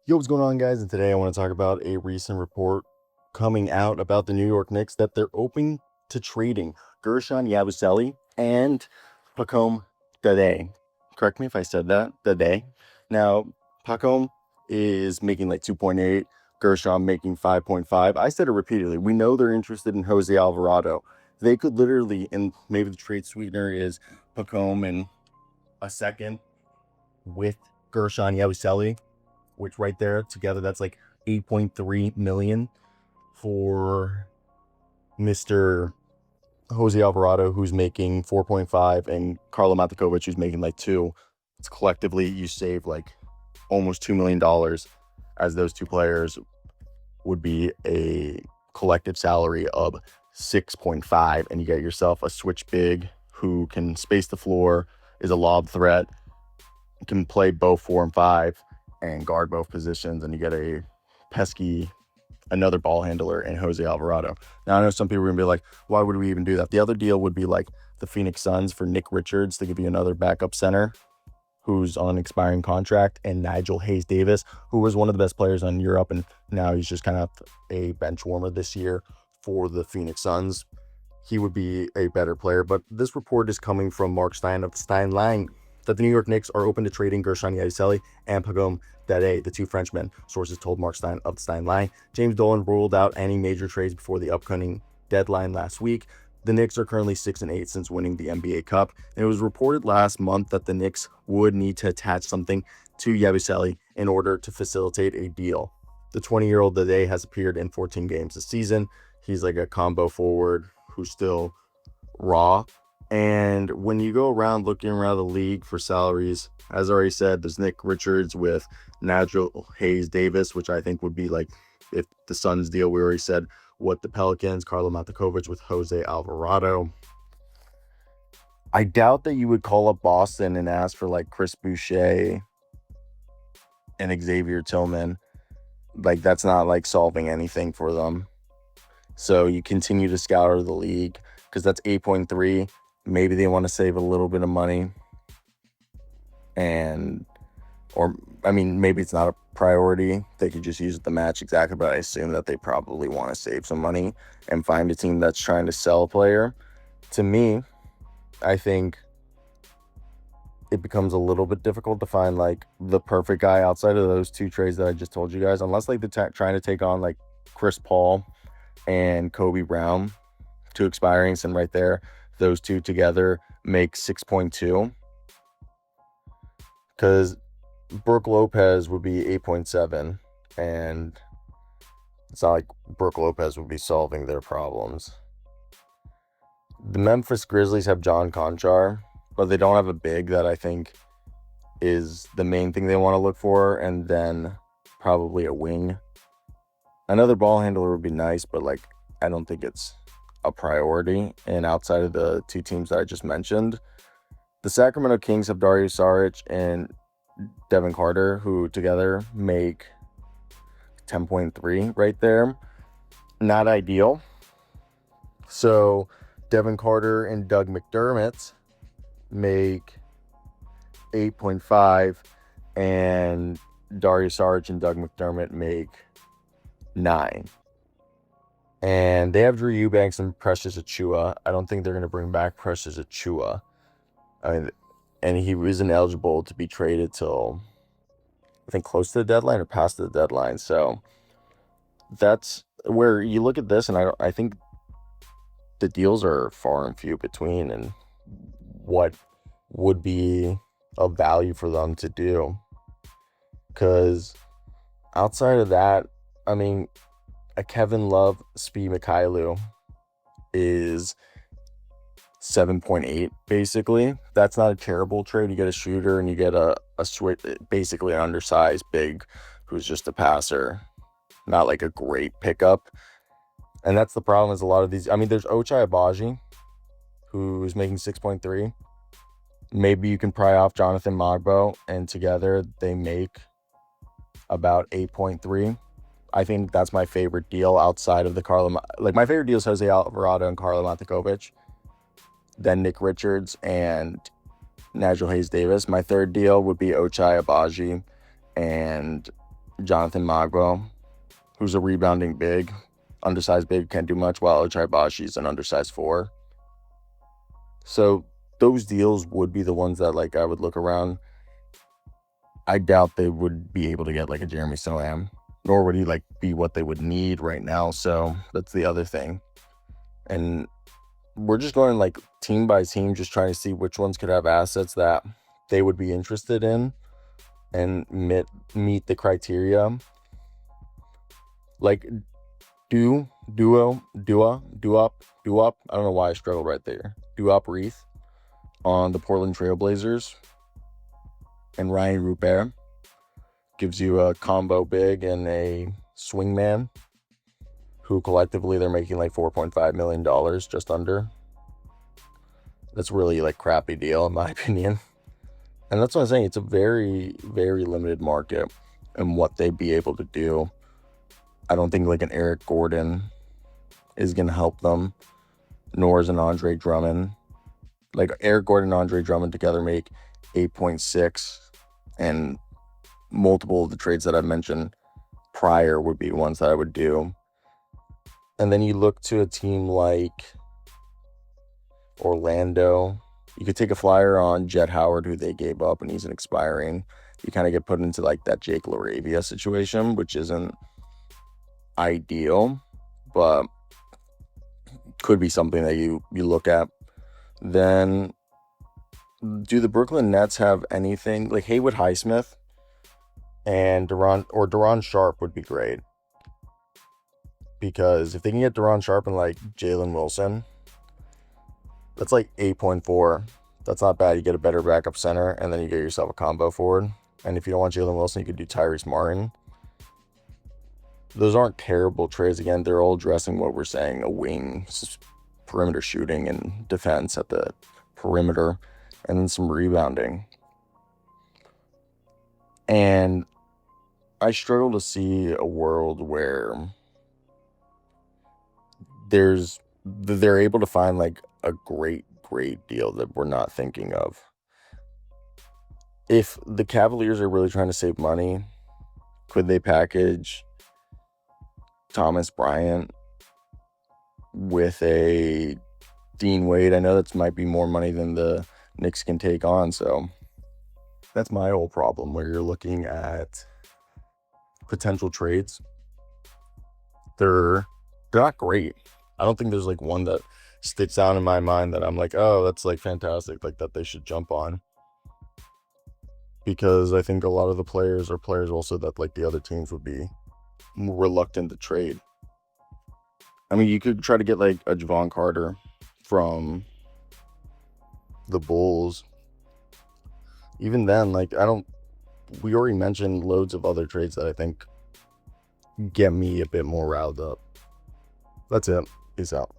Yo, what's going on, guys? And today I want to talk about a recent report coming out about the New York Knicks that they're open to trading Guerschon Yabusele and Pacome Dadiet. Correct me if I said that. Dadiet. Now, Pacome is making like 2.8, Guerschon making 5.5. I said it repeatedly. We know they're interested in Jose Alvarado. They could literally, and maybe the trade sweetener is Pacome and a second with Guerschon Yabusele, which right there together, that's like 8.3 million for Mr. Jose Alvarado, who's making 4.5, and Carlo Matikovic, who's making like 2. It's collectively, you save like almost $2 million, as those two players would be a collective salary of 6.5, and you get yourself a switch big who can space the floor, is a lob threat, can play both 4 and 5, and guard both positions, and you get another ball handler in Jose Alvarado. Now, I know some people are going to be like, why would we even do that? The other deal would be like the Phoenix Suns for Nick Richards to give you another backup center who's on an expiring contract, and Nigel Hayes-Davis, who was one of the best players in Europe, and now he's just kind of a bench warmer this year for the Phoenix Suns. He would be a better player, but this report is coming from Marc Stein of the Stein line that the New York Knicks are open to trading Guerschon Yabusele and Pacome Dadiet, the two Frenchmen. Sources told Marc Stein of the Stein line. James Dolan ruled out any major trades before the upcoming deadline last week. The Knicks are currently 6-8 since winning the NBA Cup, and it was reported last month that the Knicks would need to attach something to Yabusele in order to facilitate a deal. The 20-year-old Dadiet has appeared in 14 games this season. He's like a combo forward who's still raw. And when you go around looking around the league for salaries, as I already said, there's Nick Richards with Nigel Hayes-Davis, which I think would be like, if the Suns deal, we already said what the Pelicans, Carlo Matikovic with Jose Alvarado. I doubt that you would call up Boston and ask for like Chris Boucher and Xavier Tillman. Like, that's not like solving anything for them. So you continue to scour the league because that's 8.3. Maybe they want to save a little bit of money, maybe it's not a priority. They could just use the match exactly, but I assume that they probably want to save some money and find a team that's trying to sell a player. To me, I think it becomes a little bit difficult to find like the perfect guy outside of those two trades that I just told you guys, unless like they're trying to take on like Chris Paul and Kobe Brown, two expirings, and right there, those two together make 6.2. Because Brook Lopez would be 8.7, and it's not like Brook Lopez would be solving their problems. The Memphis Grizzlies have John Conchar, but they don't have a big that I think is the main thing they want to look for, and then probably a wing. Another ball handler would be nice, but like I don't think it's a priority. And outside of the two teams that I just mentioned, the Sacramento Kings have Dario Saric and Devin Carter, who together make 10.3 right there. Not ideal. So Devin Carter and Doug McDermott make 8.5, and Dario Saric and Doug McDermott make 9. And they have Drew Eubanks and Precious Achiuwa. I don't think they're going to bring back Precious Achiuwa. And he wasn't eligible to be traded till, I think, close to the deadline or past the deadline. So that's where you look at this, and I think the deals are far and few between, and what would be of value for them to do. Because outside of that, I mean, a Kevin Love, Spi Mykhailiuk is 7.8, basically. That's not a terrible trade. You get a shooter and you get a switch, basically an undersized big who's just a passer. Not like a great pickup. And that's the problem is a lot of these. I mean, there's Ochai Agbaji, who's making 6.3. Maybe you can pry off Jonathan Magbo, and together they make about 8.3. I think that's my favorite deal outside of the my favorite deal is Jose Alvarado and Carlo Matikovic, then Nick Richards and Nigel Hayes-Davis. My third deal would be Ochai Agbaji and Jonathan Magbo, who's a rebounding big, undersized big, can't do much, while Ochai Bashi's an undersized 4. So those deals would be the ones that like I would look around. I doubt they would be able to get like a Jeremy Soham, nor would he like be what they would need right now. So that's the other thing. And we're just going like team by team, just trying to see which ones could have assets that they would be interested in and meet the criteria. Like Duop. I don't know why I struggled right there. Duop Reith on the Portland Trailblazers and Ryan Rupert gives you a combo big and a swingman, who collectively they're making like $4.5 million, just under. That's really like crappy deal in my opinion. And that's what I'm saying. It's a very, very limited market and what they'd be able to do. I don't think like an Eric Gordon is going to help them, nor is an Andre Drummond. Like Eric Gordon and Andre Drummond together make 8.6, and multiple of the trades that I mentioned prior would be ones that I would do. And then you look to a team like Orlando. You could take a flyer on Jet Howard, who they gave up, and he's an expiring. You kind of get put into like that Jake LaRavia situation, which isn't ideal, but could be something that you look at. Then do the Brooklyn Nets have anything like Haywood Highsmith and Deron Sharp would be great, because if they can get Deron Sharp and like Jalen Wilson, that's like 8.4. That's not bad. You get a better backup center, and then you get yourself a combo forward. And if you don't want Jalen Wilson, you could do Tyrese Martin. Those aren't terrible trades. Again, they're all addressing what we're saying: a wing, perimeter shooting, and defense at the perimeter, and then some rebounding. And I struggle to see a world where they're able to find like a great deal that we're not thinking of. If the Cavaliers are really trying to save money, could they package Thomas Bryant with a Dean Wade? I know that might be more money than the Knicks can take on, so that's my whole problem, where you're looking at potential trades. They're not great. I don't think there's like one that sticks out in my mind that I'm like, oh, that's like fantastic, like that they should jump on. Because I think a lot of the players are players also that like the other teams would be reluctant to trade. I mean, you could try to get like a Javon Carter from the Bulls. Even then, like we already mentioned loads of other trades that I think get me a bit more riled up. That's it. Peace out.